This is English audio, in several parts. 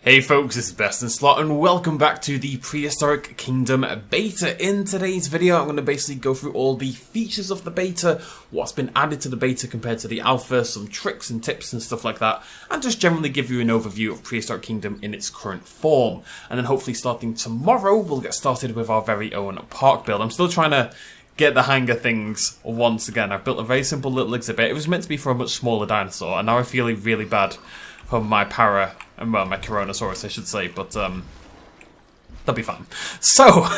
Hey folks, this is Best in Slot and welcome back to the Prehistoric Kingdom beta. In today's video I'm going to basically go through all the features of the beta, what's been added to the beta compared to the alpha, some tricks and tips and stuff like that, and just generally give you an overview of Prehistoric Kingdom in its current form. And then hopefully starting tomorrow we'll get started with our very own park build. I'm still trying to get the hang of things once again. I've built a very simple little exhibit. It was meant to be for a much smaller dinosaur and now I feel really bad for my well, my Tyrannosaurus, I should say, but they'll be fine. So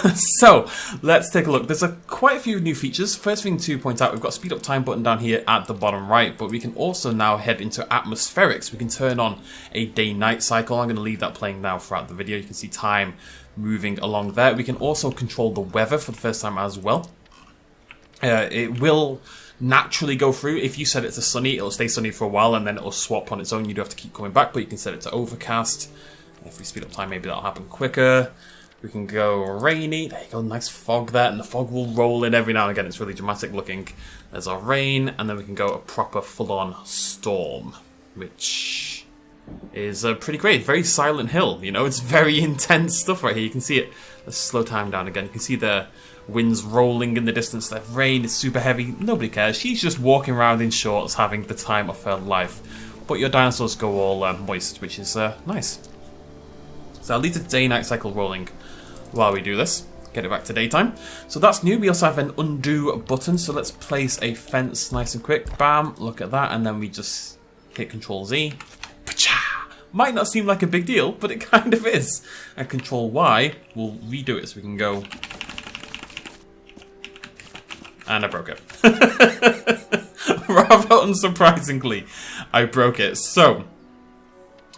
let's take a look. There's quite a few new features. First thing to point out, we've got a speed up time button down here at the bottom right, but we can also now head into atmospherics. We can turn on a day-night cycle. I'm going to leave that playing now throughout the video. You can see time moving along there. We can also control the weather for the first time as well. It will naturally go through. If you set it to sunny, it'll stay sunny for a while and then it'll swap on its own. You do have to keep coming back, but you can set it to overcast. If we speed up time, maybe that'll happen quicker. We can go rainy. There you go, nice fog there, and the fog will roll in every now and again. It's really dramatic looking. There's our rain, and then we can go a proper full-on storm, which is pretty great. Very Silent Hill, you know, it's very intense stuff right here. You can see it. Let's slow time down again. You can see the winds rolling in the distance. The rain is super heavy. Nobody cares. She's just walking around in shorts having the time of her life. But your dinosaurs go all moist, which is nice. So I'll leave the day-night cycle rolling while we do this. Get it back to daytime. So that's new. We also have an undo button. So let's place a fence nice and quick. Bam. Look at that. And then we just hit Control Z. Might not seem like a big deal, but it kind of is. And Control Y will redo it so we can go. And I broke it. Rather unsurprisingly, I broke it. So,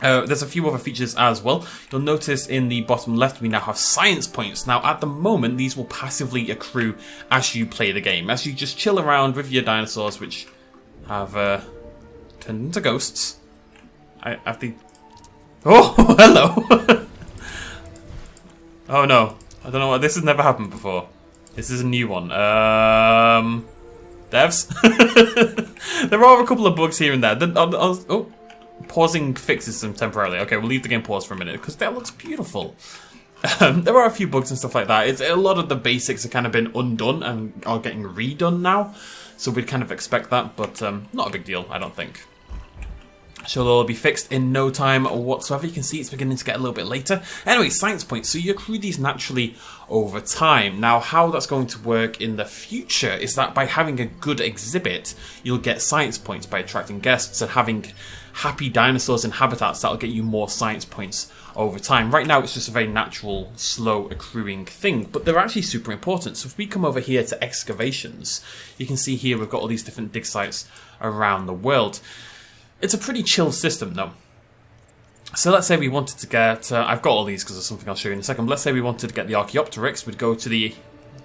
there's a few other features as well. You'll notice in the bottom left we now have science points. Now at the moment these will passively accrue as you play the game. As you just chill around with your dinosaurs, which have turned into ghosts. I have to... Oh, hello! Oh no, I don't know what, this has never happened before. This is a new one. Devs? There are a couple of bugs here and there. Oh, pausing fixes them temporarily. Okay, we'll leave the game paused for a minute because that looks beautiful. There are a few bugs and stuff like that. A lot of the basics have kind of been undone and are getting redone now. So we'd kind of expect that, but not a big deal, I don't think. So they'll be fixed in no time whatsoever. You can see it's beginning to get a little bit later. Anyway, science points. So you accrue these naturally over time. Now, how that's going to work in the future is that by having a good exhibit, you'll get science points by attracting guests and having happy dinosaurs in habitats that'll get you more science points over time. Right now, it's just a very natural, slow accruing thing, but they're actually super important. So if we come over here to excavations, you can see here we've got all these different dig sites around the world. It's a pretty chill system though. So let's say we wanted to get, I've got all these because there's something I'll show you in a second, but let's say we wanted to get the Archaeopteryx, we'd go to the,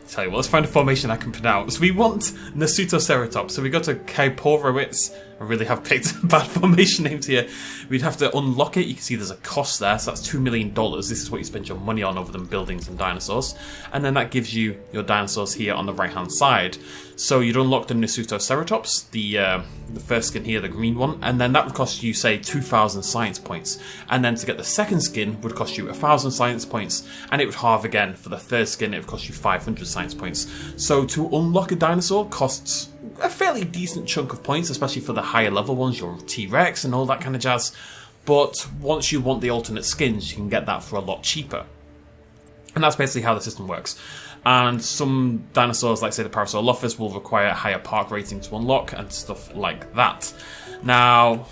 tell you what, let's find a formation I can pronounce. We want Nasutoceratops, so we go to Kaiporowitz. I really have picked bad formation names here. We'd have to unlock it. You can see there's a cost there, so that's $2 million. This is what you spend your money on over them buildings and dinosaurs. And then that gives you your dinosaurs here on the right-hand side. So you'd unlock the Nasutoceratops, the first skin here, the green one, and then that would cost you, say, 2,000 science points. And then to get the second skin would cost you 1,000 science points, and it would halve again. For the third skin, it would cost you 500 science points. So to unlock a dinosaur costs a fairly decent chunk of points, especially for the higher level ones, your T-Rex and all that kind of jazz. But once you want the alternate skins, you can get that for a lot cheaper. And that's basically how the system works. And some dinosaurs, like say the Parasaurolophus, will require a higher park rating to unlock and stuff like that. Now,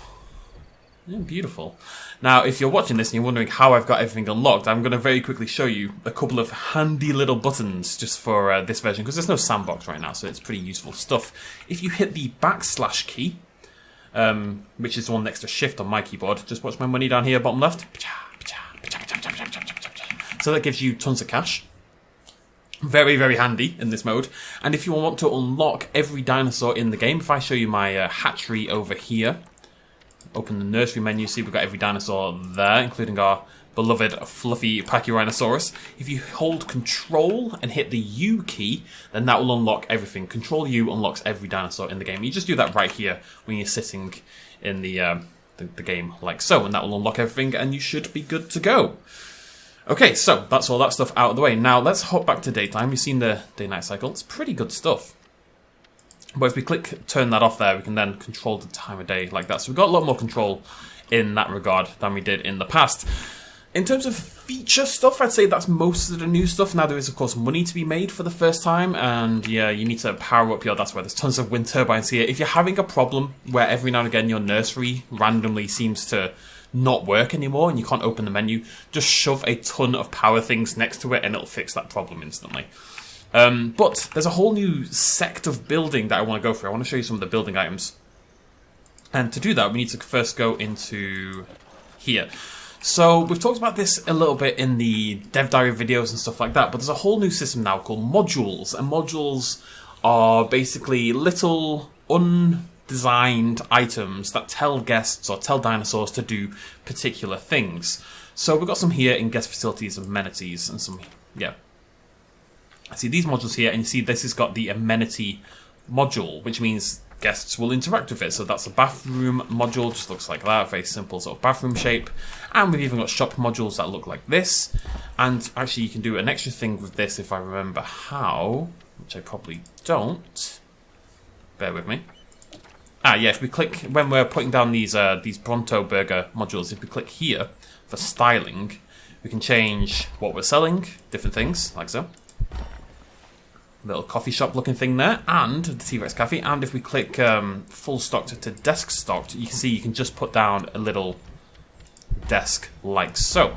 beautiful. Now, if you're watching this and you're wondering how I've got everything unlocked, I'm going to very quickly show you a couple of handy little buttons just for this version, because there's no sandbox right now, so it's pretty useful stuff. If you hit the / key, which is the one next to shift on my keyboard, just watch my money down here, bottom left. So that gives you tons of cash. Very, very handy in this mode. And if you want to unlock every dinosaur in the game, if I show you my hatchery over here, open the nursery menu, see we've got every dinosaur there, including our beloved fluffy Pachyrhinosaurus. If you hold Control and hit the U key, then that will unlock everything. Control U unlocks every dinosaur in the game. You just do that right here when you're sitting in the the game like so, and that will unlock everything, and you should be good to go. Okay, so that's all that stuff out of the way. Now let's hop back to daytime. You've seen the day-night cycle. It's pretty good stuff. But if we click turn that off there, we can then control the time of day like that. So we've got a lot more control in that regard than we did in the past. In terms of feature stuff, I'd say that's most of the new stuff. Now, there is, of course, money to be made for the first time, and yeah, you need to power up your... That's why there's tons of wind turbines here. If you're having a problem where every now and again your nursery randomly seems to not work anymore and you can't open the menu, just shove a ton of power things next to it and it'll fix that problem instantly. But there's a whole new sect of building that I want to go through. I want to show you some of the building items. And to do that, we need to first go into here. So we've talked about this a little bit in the dev diary videos and stuff like that, but there's a whole new system now called modules, and modules are basically little undesigned items that tell guests or tell dinosaurs to do particular things. So we've got some here in guest facilities, amenities, and some, yeah. See these modules here, and you see this has got the amenity module, which means guests will interact with it. So that's a bathroom module, just looks like that, very simple sort of bathroom shape. And we've even got shop modules that look like this. And actually you can do an extra thing with this if I remember how, which I probably don't. Bear with me. Yeah, if we click, when we're putting down these Bronto Burger modules, if we click here for styling, we can change what we're selling, different things, like so. Little coffee shop looking thing there, and the T-Rex Cafe. And if we click full stocked to desk stocked, you can see you can just put down a little desk like so.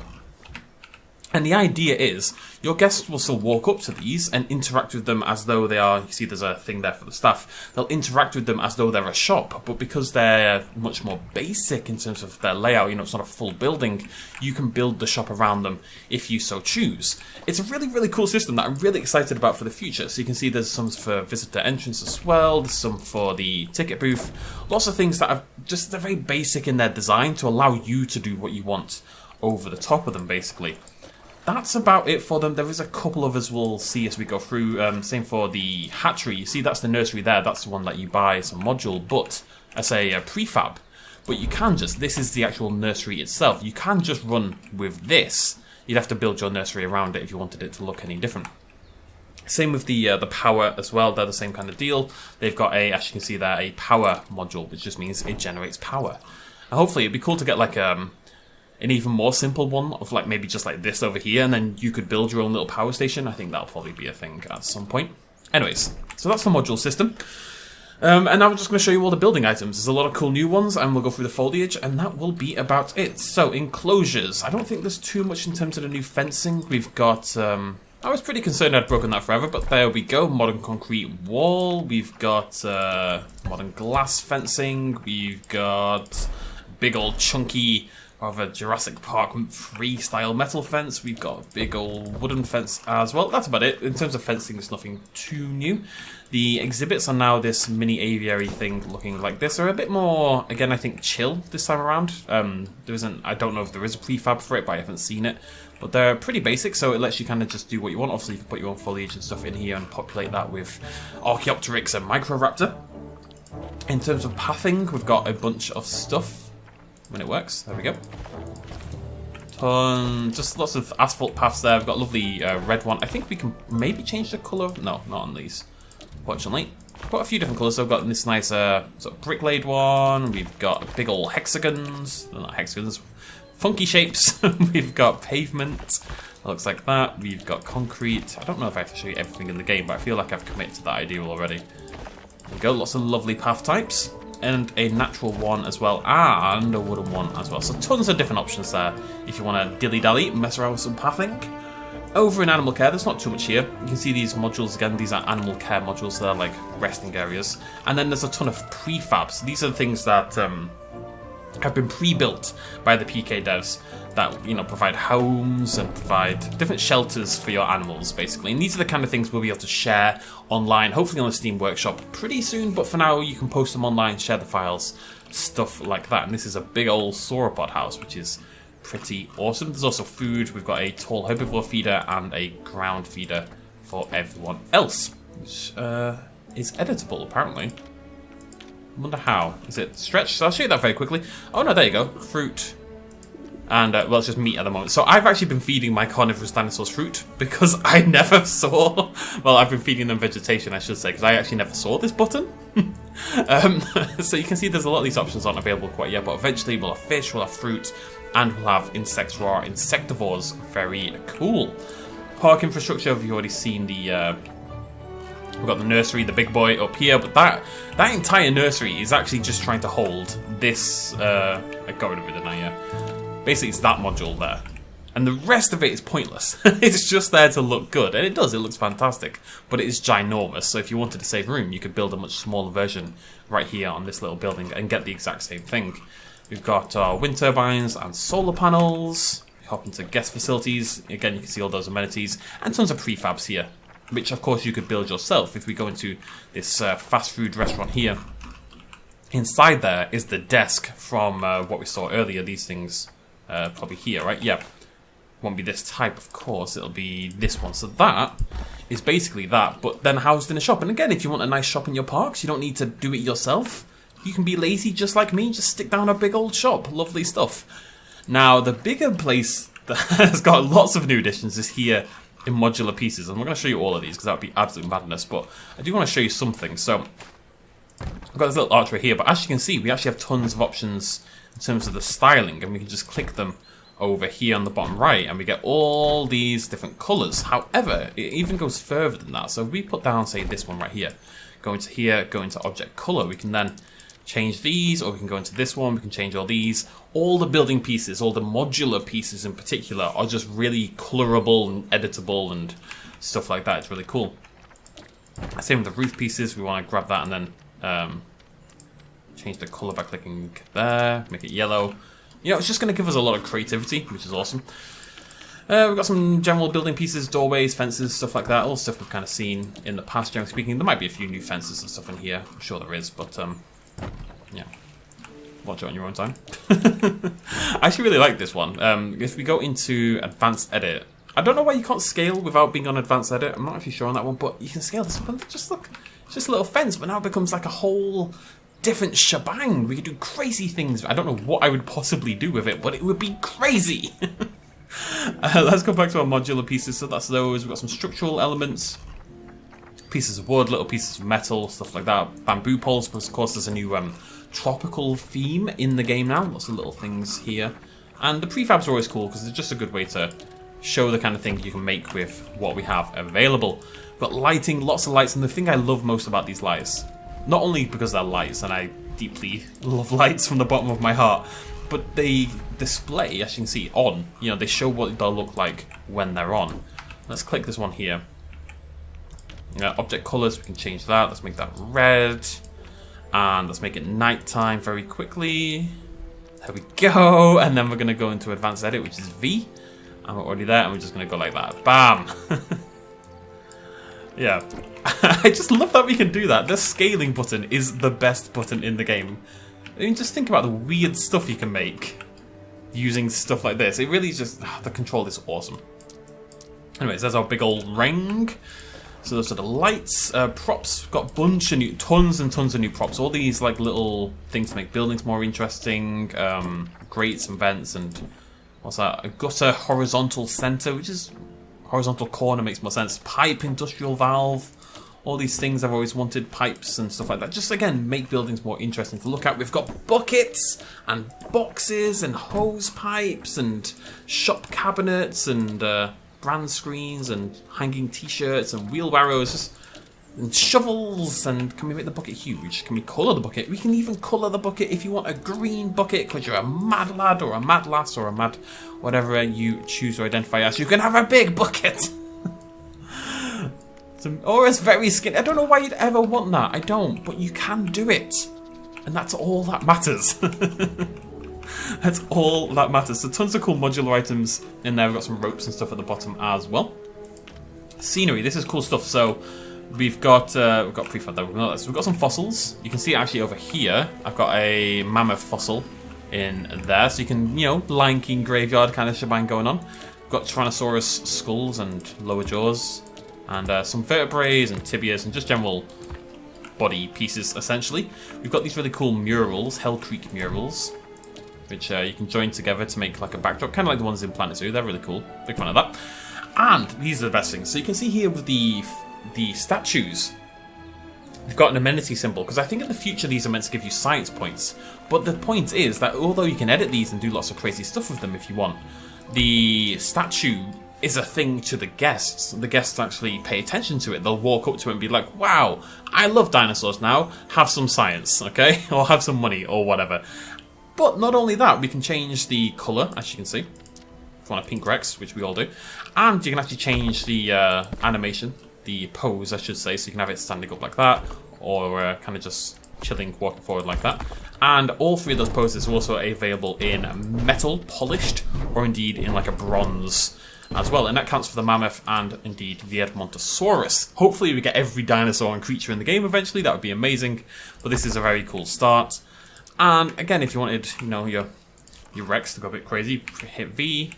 And the idea is your guests will still walk up to these and interact with them as though they are, you see there's a thing there for the staff, they'll interact with them as though they're a shop, but because they're much more basic in terms of their layout, you know, it's not a full building, you can build the shop around them if you so choose. It's a really, really cool system that I'm really excited about for the future. So you can see there's some for visitor entrance as well, there's some for the ticket booth, lots of things that are just, they're very basic in their design to allow you to do what you want over the top of them, basically. That's about it for them. There is a couple others we'll see as we go through. Same for the hatchery. You see, that's the nursery there. That's the one that you buy as a module, but as a prefab. But you can just, this is the actual nursery itself. You can just run with this. You'd have to build your nursery around it if you wanted it to look any different. Same with the power as well. They're the same kind of deal. They've got a, as you can see there, a power module, which just means it generates power. And hopefully it'd be cool to get like an even more simple one of like maybe just like this over here, and then you could build your own little power station. I think that'll probably be a thing at some point. Anyways, so that's the module system. And now I'm just going to show you all the building items. There's a lot of cool new ones, and we'll go through the foliage, and that will be about it. So, enclosures. I don't think there's too much in terms of the new fencing. We've got... I was pretty concerned I'd broken that forever, but there we go. Modern concrete wall. We've got modern glass fencing. We've got big old chunky... of a Jurassic Park 3 style metal fence. We've got a big old wooden fence as well. That's about it. In terms of fencing, there's nothing too new. The exhibits are now this mini aviary thing looking like this. They're a bit more, again, I think chill this time around. There isn't, I don't know if there is a prefab for it, but I haven't seen it. But they're pretty basic, so it lets you kind of just do what you want. Obviously, you can put your own foliage and stuff in here and populate that with Archaeopteryx and Microraptor. In terms of pathing, we've got a bunch of stuff. When it works, there we go. Just lots of asphalt paths there. We've got a lovely red one. I think we can maybe change the colour. No, not on these, fortunately. Got a few different colours. So we've got this nice sort of brick-laid one. We've got big old hexagons. They're not hexagons, funky shapes. We've got pavement. That looks like that. We've got concrete. I don't know if I have to show you everything in the game, but I feel like I've committed to that idea already. There we go. Lots of lovely path types. And a natural one as well, and a wooden one as well. So tons of different options there if you want to dilly-dally, mess around with some pathing. Over in animal care, there's not too much here. You can see these modules again. These are animal care modules. So they're like resting areas. And then there's a ton of prefabs. These are the things that have been pre-built by the PK devs that, you know, provide homes and provide different shelters for your animals, basically. And these are the kind of things we'll be able to share online, hopefully on the Steam Workshop pretty soon, but for now you can post them online, share the files, stuff like that. And this is a big old sauropod house, which is pretty awesome. There's also food. We've got a tall herbivore feeder and a ground feeder for everyone else, which is editable, apparently. I wonder how. Is it stretched? So I'll show you that very quickly. Oh no, there you go. Fruit. And, well, it's just meat at the moment. So I've actually been feeding my carnivorous dinosaurs fruit because I never saw... Well, I've been feeding them vegetation, I should say, because I actually never saw this button. So you can see there's a lot of these options aren't available quite yet, but eventually we'll have fish, we'll have fruit, and we'll have insects raw insectivores. Very cool. Park infrastructure, you've already seen the... We've got the nursery, the big boy up here, but that entire nursery is actually just trying to hold this... I got rid of it, didn't I? Yeah. Basically, it's that module there. And the rest of it is pointless. It's just there to look good. And it does, it looks fantastic. But it is ginormous, so if you wanted to save room, you could build a much smaller version right here on this little building and get the exact same thing. We've got wind turbines and solar panels. We hop into guest facilities. Again, you can see all those amenities. And tons of prefabs here, which of course you could build yourself. If we go into this fast food restaurant here, inside there is the desk from what we saw earlier, these things. Probably here, right? Yeah. Won't be this type, of course. It'll be this one. So that is basically that, but then housed in a shop. And again, if you want a nice shop in your parks, you don't need to do it yourself. You can be lazy just like me. Just stick down a big old shop. Lovely stuff. Now, the bigger place that has got lots of new additions is here in modular pieces. And we're going to show you all of these because that would be absolute madness. But I do want to show you something. So, I've got this little archway here. But as you can see, we actually have tons of options in terms of the styling, and we can just click them over here on the bottom right, and we get all these different colours. However, it even goes further than that. So if we put down, say, this one right here, go into here, go into object colour, we can then change these, or we can go into this one, we can change all these. All the building pieces, all the modular pieces in particular, are just really colourable and editable and stuff like that. It's really cool. Same with the roof pieces, we want to grab that and then change the colour by clicking there, make it yellow. You know, it's just going to give us a lot of creativity, which is awesome. We've got some general building pieces, doorways, fences, stuff like that. All stuff we've kind of seen in the past, generally speaking. There might be a few new fences and stuff in here. I'm sure there is, but yeah. Watch it on your own time. I actually really like this one. If we go into Advanced Edit, I don't know why you can't scale without being on Advanced Edit. I'm not actually sure on that one, but you can scale this one. Just look, it's just a little fence, but now it becomes like a whole different shebang. We could do crazy things. I don't know what I would possibly do with it, but it would be crazy. Let's go back to our modular pieces. So that's those. We've got some structural elements, pieces of wood, little pieces of metal, stuff like that. Bamboo poles, but of course there's a new tropical theme in the game now. Lots of little things here. And the prefabs are always cool because it's just a good way to show the kind of things you can make with what we have available. We've got lighting, lots of lights, and the thing I love most about these lights, not only because they're lights, and I deeply love lights from the bottom of my heart, but they display, as you can see, on. You know, they show what they'll look like when they're on. Let's click this one here. Object colors, we can change that. Let's make that red. And let's make it nighttime very quickly. There we go. And then we're going to go into Advanced Edit, which is V. And we're already there, and we're just going to go like that. Bam! Yeah. I just love that we can do that. The scaling button is the best button in the game. I mean, just think about the weird stuff you can make using stuff like this. It really is just... the control is awesome. Anyways, there's our big old ring. So those are the lights. Props. We've got a bunch of new... tons and tons of new props. All these like little things to make buildings more interesting. Grates and vents and... what's that? A gutter horizontal center, which is... horizontal corner makes more sense. Pipe, industrial valve, all these things I've always wanted, pipes and stuff like that. Just again, make buildings more interesting to look at. We've got buckets and boxes and hose pipes and shop cabinets and brand screens and hanging t-shirts and wheelbarrows and shovels. And can we make the bucket huge? Can we colour the bucket? We can even colour the bucket if you want a green bucket because you're a mad lad or a mad lass or a mad whatever you choose to identify as. You can have a big bucket. Or it's very skinny. I don't know why you'd ever want that. I don't, but you can do it. And that's all that matters. That's all that matters. So tons of cool modular items in there. We've got some ropes and stuff at the bottom as well. Scenery, this is cool stuff. So we've got prefab there. We've got some fossils. You can see it actually over here. I've got a mammoth fossil in there. So you can, you know, Lion King graveyard kind of shebang going on. We've got Tyrannosaurus skulls and lower jaws. And some vertebrae and tibias and just general body pieces, essentially. We've got these really cool murals, Hell Creek murals, which you can join together to make like a backdrop, kind of like the ones in Planet Zoo. They're really cool. Big fan of that. And these are the best things. So you can see here with the statues, they've got an amenity symbol, because I think in the future these are meant to give you science points. But the point is that although you can edit these and do lots of crazy stuff with them if you want, the statue is a thing to the guests. The guests actually pay attention to it. They'll walk up to it and be like, wow, I love dinosaurs now. Have some science, okay? Or have some money or whatever. But not only that, we can change the colour, as you can see. If you want a pink Rex, which we all do. And you can actually change the animation, the pose, I should say. So you can have it standing up like that, or kind of just chilling, walking forward like that. And all three of those poses are also available in metal, polished, or indeed in like a bronze as well. And that counts for the mammoth and indeed the Edmontosaurus. Hopefully we get every dinosaur and creature in the game eventually. That would be amazing. But this is a very cool start. And again, if you wanted, you know, your Rex to go a bit crazy, hit V,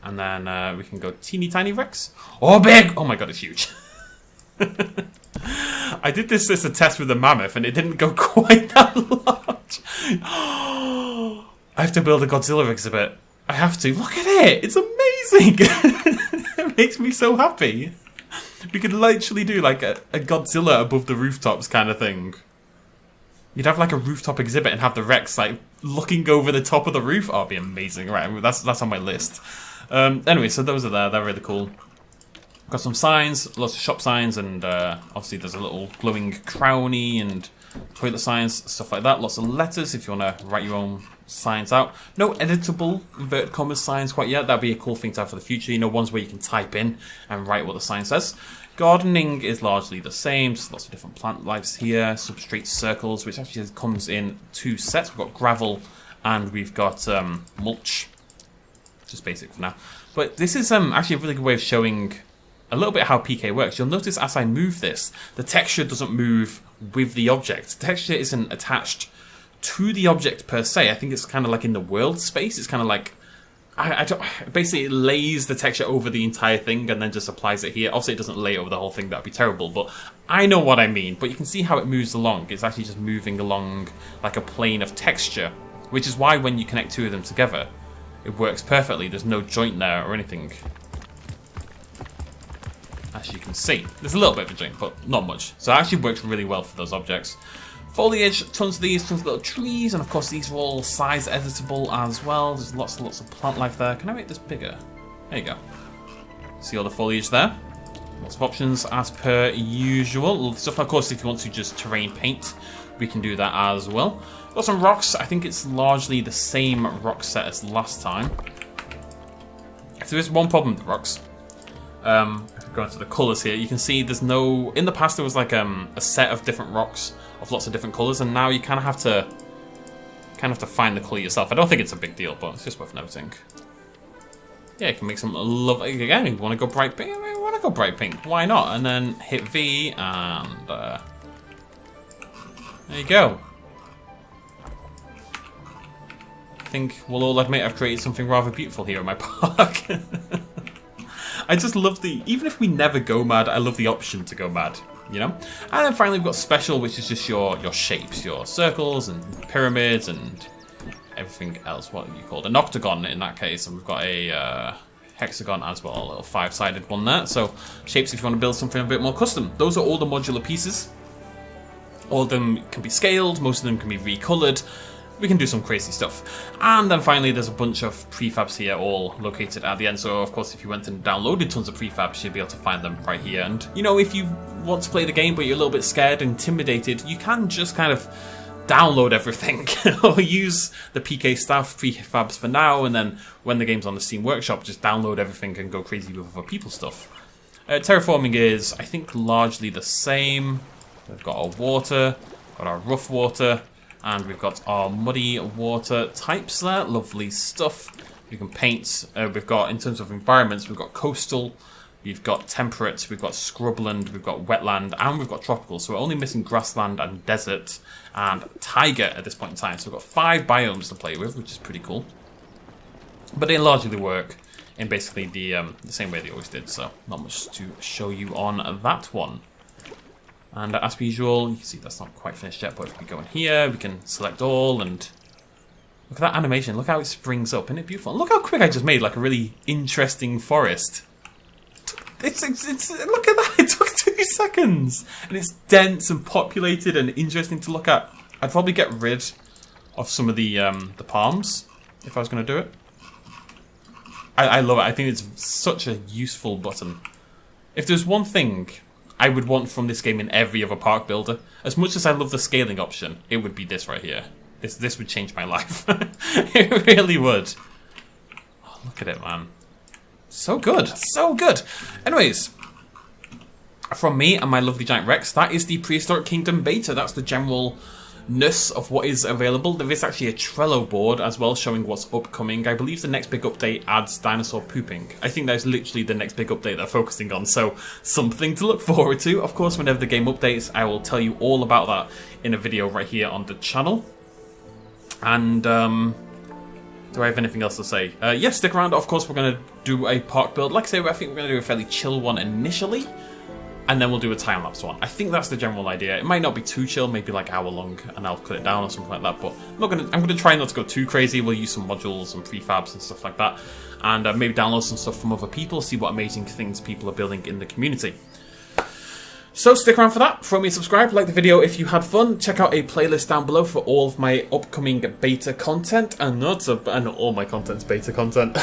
and then we can go teeny tiny Rex. Oh, big! Oh my god, it's huge. I did this as a test with the mammoth, and it didn't go quite that large. I have to build a Godzilla exhibit. I have to. Look at it! It's amazing! It makes me so happy. We could literally do like a Godzilla above the rooftops kind of thing. You'd have like a rooftop exhibit and have the Rex like looking over the top of the roof. Oh, it'd be amazing. Right, that's on my list. Anyway, so those are there. They're really cool. Got some signs, lots of shop signs, and obviously there's a little glowing crowny and toilet signs, stuff like that. Lots of letters if you want to write your own signs out. No editable inverted commas signs quite yet. That'd be a cool thing to have for the future. You know, ones where you can type in and write what the sign says. Gardening is largely the same. Just lots of different plant lives here. Substrate circles, which actually comes in 2 sets. We've got gravel and we've got mulch. Just basic for now. But this is actually a really good way of showing a little bit how PK works. You'll notice as I move this, the texture doesn't move with the object. The texture isn't attached to the object per se. I think it's kind of like in the world space. It's kind of like, I don't, basically it lays the texture over the entire thing and then just applies it here. Obviously it doesn't lay over the whole thing, that'd be terrible, but I know what I mean. But you can see how it moves along. It's actually just moving along like a plane of texture, which is why when you connect 2 of them together, it works perfectly. There's no joint there or anything. As you can see, there's a little bit of a joint, but not much. So it actually works really well for those objects. Foliage, tons of these, tons of little trees, and of course these are all size editable as well. There's lots and lots of plant life there. Can I make this bigger? There you go. See all the foliage there? Lots of options as per usual. Stuff, of course, if you want to just terrain paint, we can do that as well. Got some rocks. I think it's largely the same rock set as last time. If there is one problem with the rocks, if we go into the colours here, you can see there's no... In the past there was like a set of different rocks of lots of different colours, and now you kind of have to find the colour yourself. I don't think it's a big deal, but it's just worth noting. Yeah, you can make some love... Again, you want to go bright pink? I want to go bright pink. Why not? And then hit V, and... there you go. I think we'll all admit I've created something rather beautiful here in my park. I just love the... Even if we never go mad, I love the option to go mad, you know? And then finally we've got special, which is just your shapes, your circles and pyramids and everything else. What have you called? An octagon in that case. And we've got a hexagon as well, a little 5-sided one there. So shapes if you want to build something a bit more custom. Those are all the modular pieces. All of them can be scaled, most of them can be recolored. We can do some crazy stuff. And then finally there's a bunch of prefabs here, all located at the end. So of course if you went and downloaded tons of prefabs, you'd be able to find them right here. And you know, if you want to play the game but you're a little bit scared, intimidated, you can just kind of download everything or use the PK staff prefabs for now, and then when the game's on the Steam Workshop, just download everything and go crazy with other people's stuff. Terraforming is, I think, largely the same. We've got our water, got our rough water, and we've got our muddy water types there. Lovely stuff. You can paint. We've got, in terms of environments, we've got coastal, we've got temperate, we've got scrubland, we've got wetland, and we've got tropical. So we're only missing grassland and desert and taiga at this point in time. So we've got 5 biomes to play with, which is pretty cool. But they largely work in basically the same way they always did. So not much to show you on that one. And as per usual, you can see that's not quite finished yet, but if we go in here, we can select all, and look at that animation. Look how it springs up. Isn't it beautiful? And look how quick I just made like a really interesting forest. It's look at that. It took 2 seconds. And it's dense and populated and interesting to look at. I'd probably get rid of some of the palms if I was going to do it. I love it. I think it's such a useful button. If there's one thing I would want from this game in every other park builder, as much as I love the scaling option, it would be this right here. This would change my life. It really would. Oh, look at it, man. So good. So good. Anyways, from me and my lovely giant Rex, that is the Prehistoric Kingdom beta. That's the generalness of what is available. There is actually a Trello board as well showing what's upcoming. I believe the next big update adds dinosaur pooping. I think that's literally the next big update they're focusing on, so something to look forward to. Of course, whenever the game updates, I will tell you all about that in a video right here on the channel. And, do I have anything else to say? Yes, stick around. Of course, we're going to do a park build. Like I say, I think we're going to do a fairly chill one initially, and then we'll do a time-lapse one. I think that's the general idea. It might not be too chill, maybe like hour long, and I'll cut it down or something like that, but I'm going to try not to go too crazy. We'll use some modules and prefabs and stuff like that, and maybe download some stuff from other people, see what amazing things people are building in the community. So stick around for that. Throw me a subscribe, like the video if you had fun. Check out a playlist down below for all of my upcoming beta content, and all my content's beta content.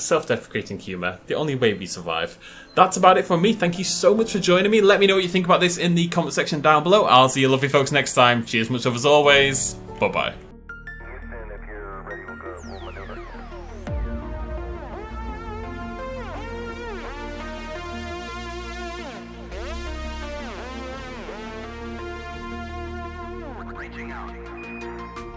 Self-deprecating humour, the only way we survive. That's about it from me. Thank you so much for joining me. Let me know what you think about this in the comment section down below. I'll see you lovely folks next time. Cheers, much love as always. Bye-bye. Reaching out.